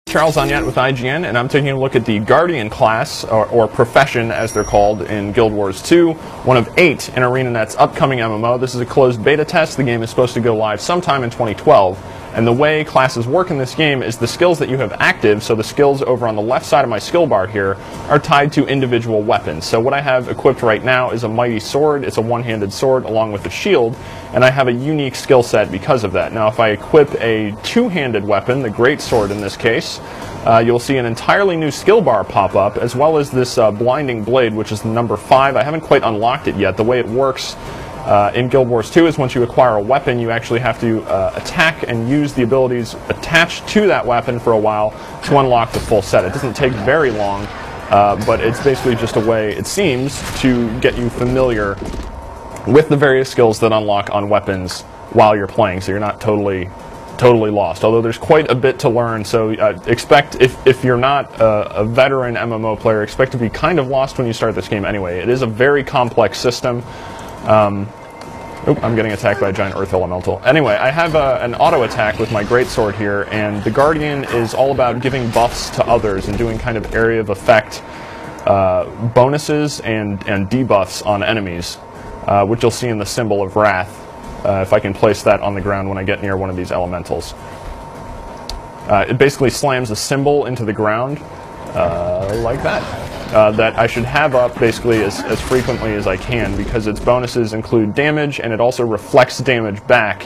Charles Onyet with IGN, and I'm taking a look at the Guardian class, or profession as they're called in Guild Wars 2, one of 8 in ArenaNet's upcoming MMO. This is a closed beta test. The game is supposed to go live sometime in 2012, and the way classes work in this game is the skills that you have active, so the skills over on the left side of my skill bar here, are tied to individual weapons. So what I have equipped right now is a mighty sword. It's a one-handed sword along with a shield, and I have a unique skill set because of that. Now if I equip a two-handed weapon, the great sword in this case, you'll see an entirely new skill bar pop up, as well as this blinding blade, which is the number 5. I haven't quite unlocked it yet. The way it works in Guild Wars 2 is once you acquire a weapon, you actually have to attack and use the abilities attached to that weapon for a while to unlock the full set. It doesn't take very long, but it's basically just a way, it seems, to get you familiar with the various skills that unlock on weapons while you're playing, so you're not totally lost. Although there's quite a bit to learn, so expect, if you're not a veteran MMO player, expect to be kind of lost when you start this game anyway. It is a very complex system. I'm getting attacked by a giant earth elemental. Anyway, I have an auto attack with my greatsword here, and the Guardian is all about giving buffs to others and doing kind of area of effect bonuses and debuffs on enemies, which you'll see in the symbol of Wrath. If I can place that on the ground when I get near one of these elementals. It basically slams a symbol into the ground, like that. That I should have up basically as frequently as I can, because its bonuses include damage, and it also reflects damage back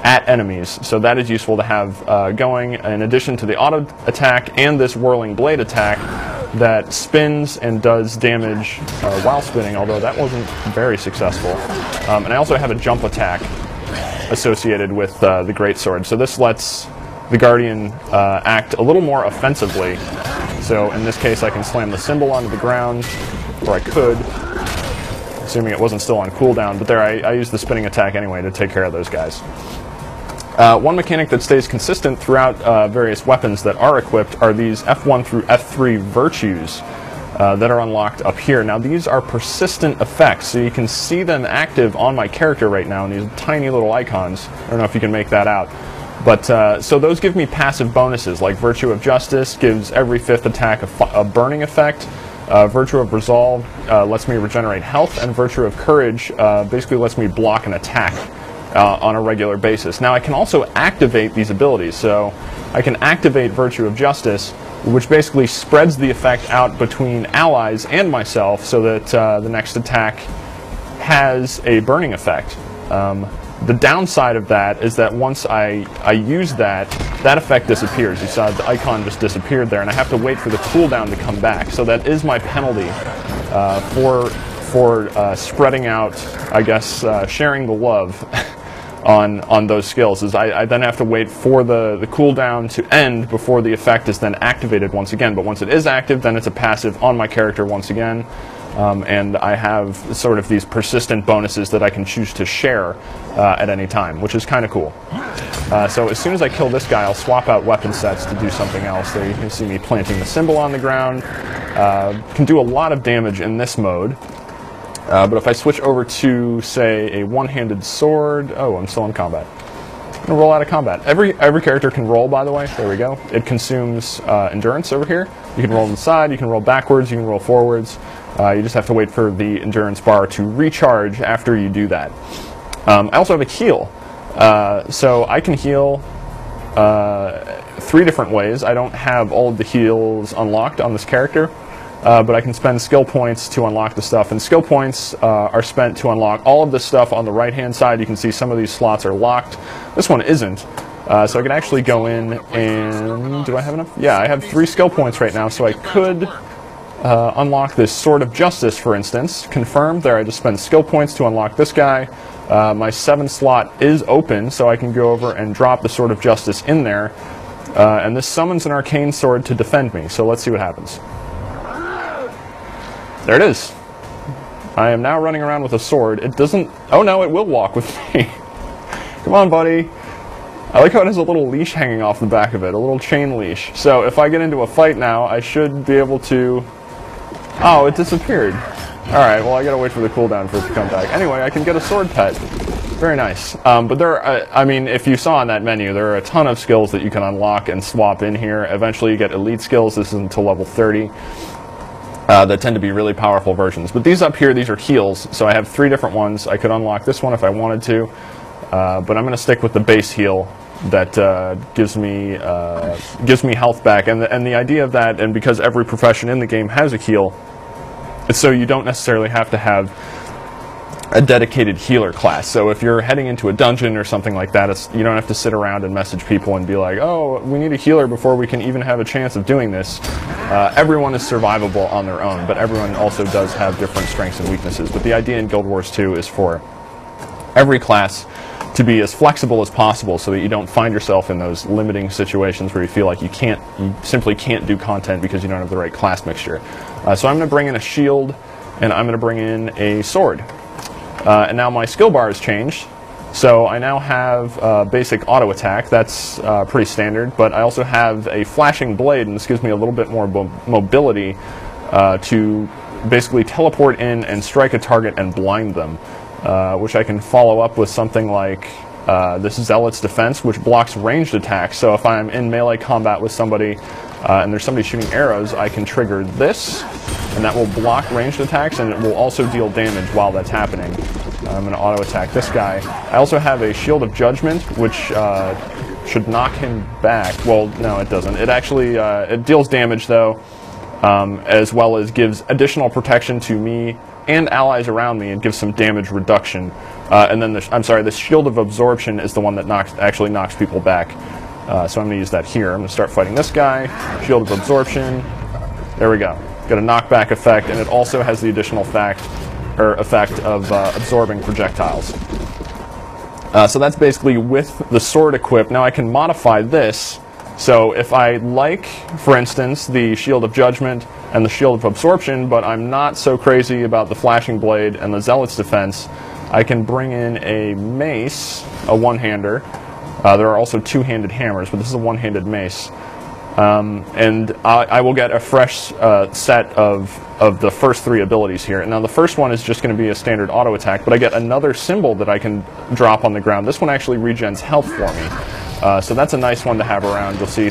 at enemies. So that is useful to have going, in addition to the auto attack and this whirling blade attack that spins and does damage while spinning, although that wasn't very successful. And I also have a jump attack associated with the greatsword. So this lets the Guardian act a little more offensively. So in this case I can slam the symbol onto the ground, or I could, assuming it wasn't still on cooldown, but there I used the spinning attack anyway to take care of those guys. One mechanic that stays consistent throughout various weapons that are equipped are these F1 through F3 virtues that are unlocked up here. Now these are persistent effects, so you can see them active on my character right now in these tiny little icons. I don't know if you can make that out. But so those give me passive bonuses, like Virtue of Justice gives every 5th attack a burning effect. Virtue of Resolve lets me regenerate health, and Virtue of Courage basically lets me block an attack on a regular basis. Now I can also activate these abilities, so I can activate Virtue of Justice, which basically spreads the effect out between allies and myself, so that the next attack has a burning effect. The downside of that is that once I use that effect disappears. You saw the icon just disappeared there, and I have to wait for the cooldown to come back. So that is my penalty for spreading out, I guess, sharing the love on those skills. Is I then have to wait for the cooldown to end before the effect is then activated once again. But once it is active, then it's a passive on my character once again. And I have sort of these persistent bonuses that I can choose to share at any time, which is kind of cool. So as soon as I kill this guy, I'll swap out weapon sets to do something else. There you can see me planting the symbol on the ground. Can do a lot of damage in this mode. But if I switch over to, say, a one-handed sword... Oh, I'm still in combat. I'm going to roll out of combat. Every character can roll, by the way. There we go. It consumes endurance over here. You can roll on the side, you can roll backwards, you can roll forwards. You just have to wait for the endurance bar to recharge after you do that. I also have a heal. So I can heal 3 different ways. I don't have all of the heals unlocked on this character, but I can spend skill points to unlock the stuff. And skill points are spent to unlock all of this stuff on the right-hand side. You can see some of these slots are locked. This one isn't. So I can actually go in and... Do I have enough? Yeah, I have 3 skill points right now, so I could... unlock this Sword of Justice, for instance. Confirmed. There, I just spent skill points to unlock this guy. My 7 slot is open, so I can go over and drop the Sword of Justice in there. And this summons an arcane sword to defend me, so let's see what happens. There it is. I am now running around with a sword. It doesn't... Oh no, it will walk with me. Come on, buddy. I like how it has a little leash hanging off the back of it, a little chain leash. So if I get into a fight now, I should be able to... Oh, it disappeared. Alright, well I gotta wait for the cooldown for it to come back. Anyway, I can get a sword pet. Very nice. But there are, I mean, if you saw on that menu, there are a ton of skills that you can unlock and swap in here. Eventually you get elite skills. This is until level 30. That tend to be really powerful versions. But these up here, these are heals. So I have 3 different ones. I could unlock this one if I wanted to. But I'm going to stick with the base heal that gives me health back. And the idea of that, and because every profession in the game has a heal, it's so you don't necessarily have to have a dedicated healer class. So if you're heading into a dungeon or something like that, you don't have to sit around and message people and be like, oh, we need a healer before we can even have a chance of doing this. Everyone is survivable on their own, but everyone also does have different strengths and weaknesses. But the idea in Guild Wars 2 is for every class to be as flexible as possible so that you don't find yourself in those limiting situations where you feel like you simply can't do content because you don't have the right class mixture. So I'm going to bring in a shield, and I'm going to bring in a sword. And now my skill bar has changed, so I now have basic auto attack. That's pretty standard, but I also have a flashing blade, and this gives me a little bit more mobility to basically teleport in and strike a target and blind them, which I can follow up with something like this Zealot's Defense, which blocks ranged attacks. So if I'm in melee combat with somebody and there's somebody shooting arrows, I can trigger this, and that will block ranged attacks, and it will also deal damage while that's happening. I'm going to auto attack this guy. I also have a Shield of Judgment, which should knock him back. Well, no, it doesn't. It actually it deals damage though, as well as gives additional protection to me and allies around me, and gives some damage reduction. And then the Shield of Absorption is the one that actually knocks people back. So I'm going to use that here. I'm going to start fighting this guy. Shield of Absorption. There we go. Got a knockback effect, and it also has the additional effect of absorbing projectiles. So that's basically with the sword equipped. Now I can modify this. So if I like, for instance, the Shield of Judgment and the Shield of Absorption, but I'm not so crazy about the Flashing Blade and the Zealot's Defense, I can bring in a mace, a one-hander. There are also two-handed hammers, but this is a one-handed mace. And I will get a fresh set of the first 3 abilities here. Now the first one is just going to be a standard auto attack, but I get another symbol that I can drop on the ground. This one actually regens health for me. So that's a nice one to have around. You'll see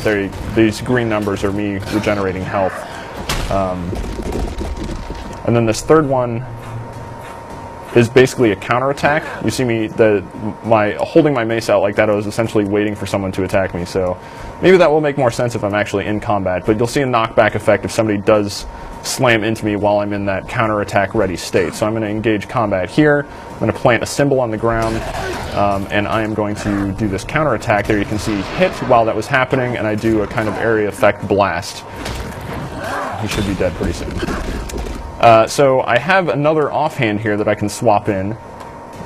these green numbers are me regenerating health. And then this third one is basically a counterattack. You see me holding my mace out like that, I was essentially waiting for someone to attack me, so maybe that will make more sense if I'm actually in combat, but you'll see a knockback effect if somebody does slam into me while I'm in that counterattack ready state. So I'm going to engage combat here, I'm going to plant a symbol on the ground, and I am going to do this counterattack. There you can see hit while that was happening, and I do a kind of area effect blast. He should be dead pretty soon. So I have another offhand here that I can swap in.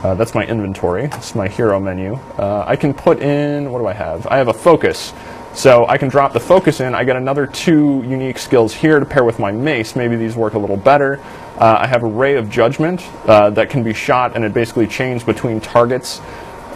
That's my inventory. This is my hero menu. I can put in, what do I have? I have a focus. So I can drop the focus in. I get another 2 unique skills here to pair with my mace. Maybe these work a little better. I have a Ray of Judgment that can be shot, and it basically chains between targets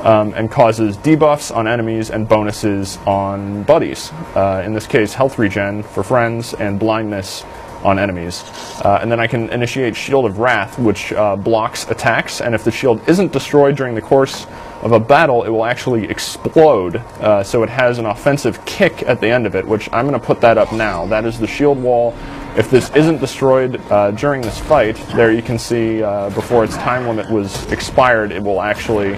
and causes debuffs on enemies and bonuses on buddies. In this case, health regen for friends and blindness on enemies. And then I can initiate Shield of Wrath, which blocks attacks, and if the shield isn't destroyed during the course of a battle, it will actually explode, so it has an offensive kick at the end of it, which I'm going to put that up now. That is the shield wall. If this isn't destroyed during this fight, there you can see before its time limit was expired, it will actually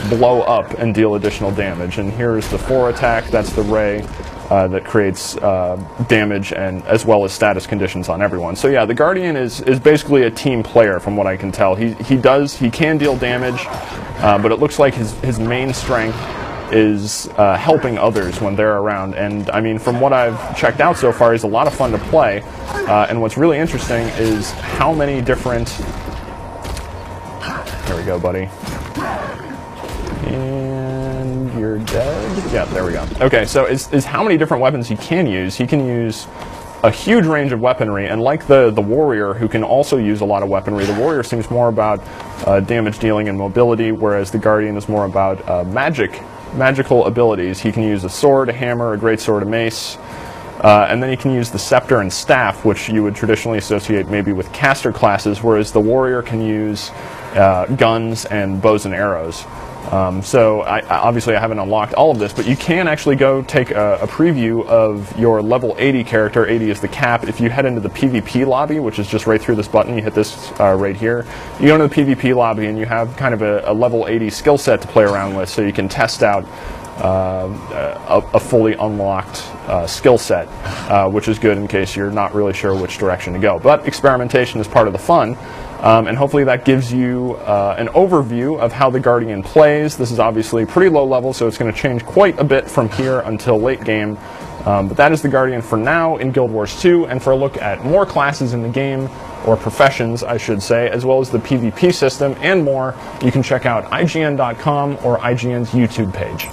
blow up and deal additional damage. And here is the 4 attack, that's the ray. That creates damage and as well as status conditions on everyone. So yeah, the Guardian is basically a team player from what I can tell. He can deal damage, but it looks like his main strength is helping others when they're around. And I mean, from what I've checked out so far, he's a lot of fun to play. And what's really interesting is how many different... There we go, buddy. And you're dead? Yeah, there we go. Okay, so is how many different weapons he can use. He can use a huge range of weaponry, and like the warrior, who can also use a lot of weaponry, the warrior seems more about damage dealing and mobility, whereas the Guardian is more about magical abilities. He can use a sword, a hammer, a greatsword, a mace, and then he can use the scepter and staff, which you would traditionally associate maybe with caster classes, whereas the warrior can use guns and bows and arrows. So obviously I haven't unlocked all of this, but you can actually go take a preview of your level 80 character. 80 is the cap. If you head into the PvP lobby, which is just right through this button, you hit this right here, you go into the PvP lobby and you have kind of a level 80 skill set to play around with, so you can test out a fully unlocked skill set, which is good in case you're not really sure which direction to go. But experimentation is part of the fun. And hopefully that gives you an overview of how the Guardian plays. This is obviously pretty low level, so it's going to change quite a bit from here until late game. But that is the Guardian for now in Guild Wars 2, and for a look at more classes in the game, or professions I should say, as well as the PvP system and more, you can check out IGN.com or IGN's YouTube page.